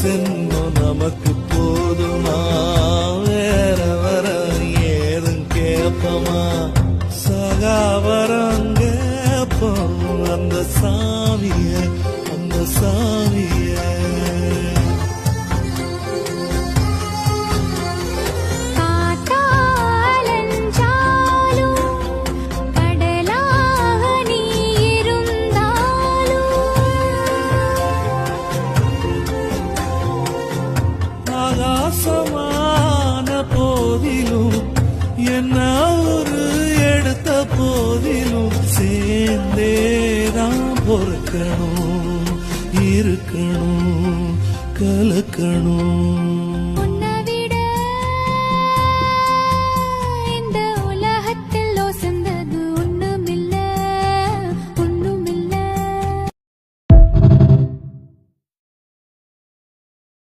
சென்னும் நமக்கு போதுமா? வேற வர ஏதும் கேப்பமா? சகாவரம் கேப்போம் அந்த சாமிய, அந்த சாமிய. ஆகாசமான போதிலும் என்ன ஒரு எடுத்த போதிலும் சேர்ந்தேதான் பொறுக்கணும், இருக்கணும், கலக்கணும்.